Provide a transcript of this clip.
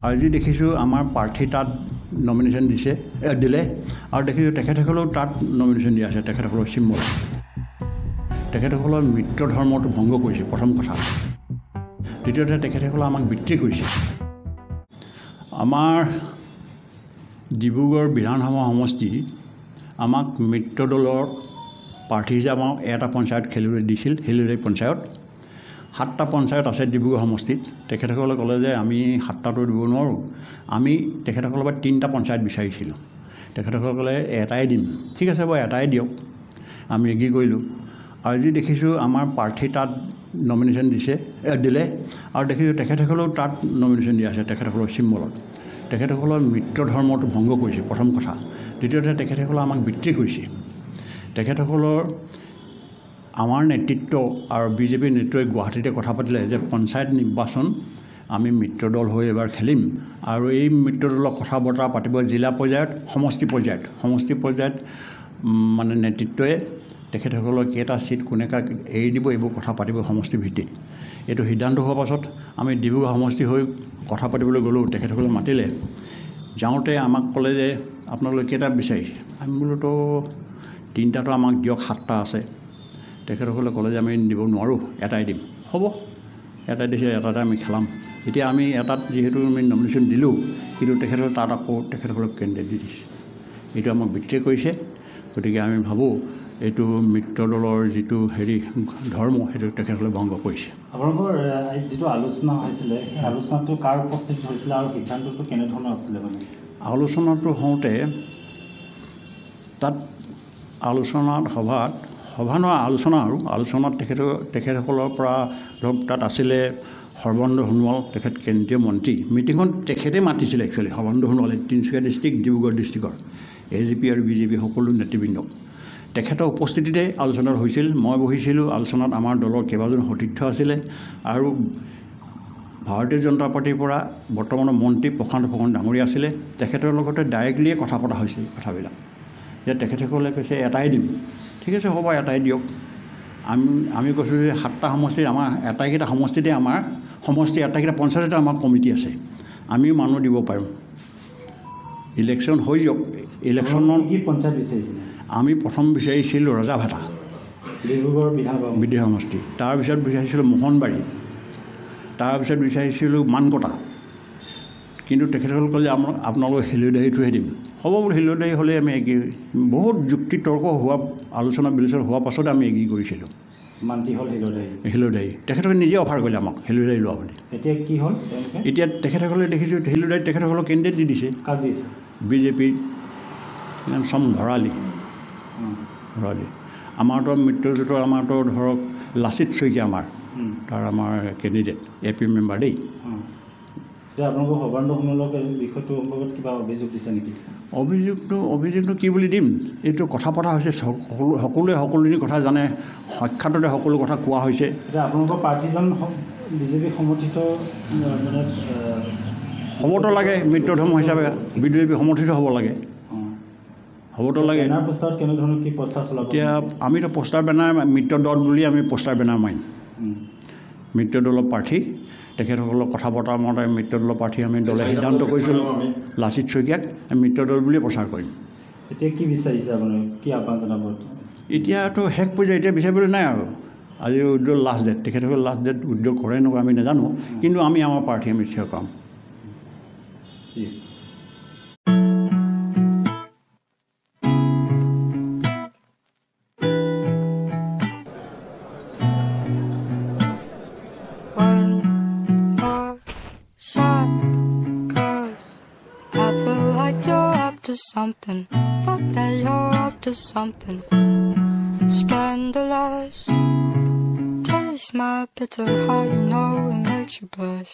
আজি দেখিছোঁ আমাৰ প্ৰাৰ্থী তাত নমিনেশ্যন দিলে আৰু দেখিছোঁ তেখেতসকলেও তাত নমিনেশ্যন দিয়া আছে তেখেতসকলৰ চিম্বল তেখেতসকলৰ মিত্ৰ ধৰ্মটো ভংগ কৰিছে প্ৰথম কথা দ্বিতীয়তে তেখেতসকলে আমাক বিত্ৰি কৰিছে আমাৰ ডিব্ৰুগড় বিধানসভা সমষ্টি আমাক মিত্ৰ দলৰ প্ৰাৰ্থী হিচাপে এটা পঞ্চায়ত খেলিবলৈ দিছিল হেলুৱাই পঞ্চায়ত 7টা পঞ্চায়ত আছে ডিব্ৰুগড় সমষ্টিত তেখেতসকলে ক'লে যে আমি 7টাটো দিব নোৱাৰোঁ আমি তেখেতসকলৰ পৰা 3টা পঞ্চায়ত বিচাৰিছিলোঁ তেখেতসকলে এটাই দিম ঠিক আছে বাৰু এটাই দিয়ক আমি এগ্ৰি কৰিলোঁ আৰু আজি দেখিছোঁ আমাৰ প্ৰাৰ্থী তাত নমিনেশ্যন দিলে আৰু দেখিছোঁ তেখেতসকলেও তাত নমিনেশ্যন দিয়া আছে তেখেতসকলৰ চিম্বলত তেখেতসকলৰ মিত্ৰ ধৰ্মটো ভংগ কৰিছে প্ৰথম কথা দ্বিতীয়তে তেখেতসকলে আমাক বিত্ৰি কৰিছে তেখেতসকলৰ আমাৰ নেতৃত্ব আৰু বিজেপি নেতৃত্বই গুৱাহাটীতে কথা পাতিলে যে পঞ্চায়ত নিৰ্বাচন আমি মিত্ৰ দল হৈ এবাৰ খেলিম আৰু এই মিত্ৰ দলৰ কথা বতৰা পাতিব জিলা পৰ্যায়ত সমষ্টি পৰ্যায়ত মানে নেতৃত্বই তেখেতসকলৰ কেইটা সিট কোনে কাক এৰি দিব এইবোৰ কথা পাতিব সমষ্টি ভিত্তিত এইটো সিদ্ধান্ত হোৱাৰ পাছত আমি ডিব্ৰুগড় সমষ্টি হৈ কথা পাতিবলৈ গ'লোঁ তেখেতসকলে মাতিলে যাওঁতে আমাক ক'লে যে আপোনালোকে কেইটা বিচাৰিছে আমি বোলোতো 3টাটো আমাক দিয়ক 7টা আছে তেখেতসকলে ক'লে যে আমি দিব নোৱাৰোঁ এটাই দিম হ'ব এটাই দিছে এটাতে আমি খেলাম এতিয়া আমি এটাত যিহেতু আমি নমিনেশ্যন দিলোঁ কিন্তু তেখেতসকলে তাত আকৌ তেখেতসকলক কেণ্ডিডেট দি দিছে এইটো আমাক বিত্ৰি কৰিছে গতিকে আমি ভাবোঁ এইটো মিত্ৰ দলৰ যিটো ধৰ্ম সেইটো তেখেতসকলে ভংগ কৰিছে আপোনালোকৰ যিটো আলোচনা হৈছিলে সেই আলোচনাটো কাৰ উপস্থিত হৈছিলে আৰু সিদ্ধান্তটো কেনেধৰণৰ আছিলে মানে আলোচনাটো হওঁতে তাত আলোচনাত তেখেতসকলৰ পৰা ধৰক তাত আছিলে সৰ্বানন্দ সোণোৱাল তেখেত কেন্দ্ৰীয় মন্ত্ৰী মিটিঙত তেখেতে মাতিছিলে একচুৱেলি সৰ্বানন্দ সোণোৱালে তিনিচুকীয়া ডিষ্ট্ৰিক্ট ডিব্ৰুগড় ডিষ্ট্ৰিক্টৰ AGP আৰু BJP সকলো নেতৃবৃন্দক তেখেতৰ উপস্থিতিতে আলোচনাত হৈছিল মই বহিছিলোঁ আলোচনাত আমাৰ দলৰ কেইবাজন সতীৰ্থ আছিলে আৰু ভাৰতীয় জনতা পাৰ্টিৰ পৰা বৰ্তমানৰ মন্ত্ৰী প্ৰশান্ত ফুকন ডাঙৰীয়া আছিলে তেখেতৰ লগতে ডাইৰেক্টলিয়ে কথা পতা হৈছিল কথাবিলাক যে তেখেতসকলে কৈছে এটাই দিম ঠিক আছে হ'ব এটাই দিয়ক আমি কৈছোঁ যে 7টা সমষ্টিত আমাৰ এটাইকেইটা সমষ্টিতে আমাৰ সমষ্টি এটাইকেইটা পঞ্চায়ততে আমাৰ কমিটি আছে আমিও মানুহ দিব পাৰোঁ ইলেকশ্যন হৈ যাওক ইলেকশ্যনত কি পঞ্চায়ত বিচাৰিছিলে আমি প্ৰথম বিচাৰিছিলোঁ ৰজাভাটা ডিব্ৰুগড় বিধানসভা সমষ্টি তাৰপিছত বিচাৰিছিলোঁ মোহনবাৰী তাৰপিছত বিচাৰিছিলোঁ মানকটা কিন্তু তেখেতসকলে ক'লে যে আপোনালোকে হেলুৱাইটোহে দিম হ'ব বোলো হেলুৱাই হ'লে আমি বহুত যুক্তি তৰ্ক হোৱা আলোচনা বিলোচনা হোৱাৰ পাছতে আমি এগ্ৰি কৰিছিলোঁ মান্তি হ'ল হেলুৱাই তেখেতসকলে নিজে অফাৰ কৰিলে আমাক হেলুৱাই লোৱা বুলি এতিয়া কি হ'ল এতিয়া তেখেতসকলে দেখিছোঁ হেলুৱাই তেখেতসকলক কেণ্ডিডেট দি দিছে BJP নাম ভৰালী আমাৰতো মিত্ৰজোঁটৰ আমাৰতো ধৰক লাচিত শইকীয়া তাৰ আমাৰ কেণ্ডিডেট AP মেম্বাৰ দেই আপোনালোকৰ সৰ্বানন্দ সোণোৱালৰ বিষয়টো সম্পৰ্কত কিবা অভিযোগ দিছে নেকি অভিযোগটো কি বুলি দিম এইটো কথা পতা হৈছে সকলোৱে সকলোখিনি কথা জানে সাক্ষাততে সকলো কথা কোৱা হৈছে এতিয়া আপোনালোকৰ প্ৰাৰ্থীজন BJP সমৰ্থিত মানে হ'বতো লাগে মিত্ৰ ধৰ্ম হিচাপে BJP সমৰ্থিত হ'ব লাগে হ'বতো লাগে পোষ্টাৰত কেনেধৰণৰ কি প্ৰচাৰ চলাব এতিয়া আমিতো পোষ্টাৰ বেনাৰ মিত্ৰ দল বুলি আমি পোষ্টাৰ বেনাৰ মাৰিম মিত্ৰ দলৰ প্ৰাৰ্থী তেখেতসকলক কথা বতৰা মতে মিত্ৰ দলৰ প্ৰাৰ্থী আমি দলে সিদ্ধান্ত কৰিছিলোঁ লাচিত শইকীয়াক মিত্ৰ দল বুলিয়ে প্ৰচাৰ কৰিম এতিয়া কি বিচাৰিছে আপোনালোকে কি আহ্বান জনাব এতিয়াতো শেষ পৰ্যায়ে এতিয়া বিচাৰিবলৈ নাই আৰু আজি উদ্যোগ লাষ্ট ডেট তেখেতসকলে লাষ্ট ডেট উদ্যোগ কৰে নকৰে আমি নাজানো কিন্তু আমি আমাৰ প্ৰাৰ্থী আমি থিয় কৰাম Something, but that you're up to something scandalous. Taste my bitter heart, you know it makes you blush.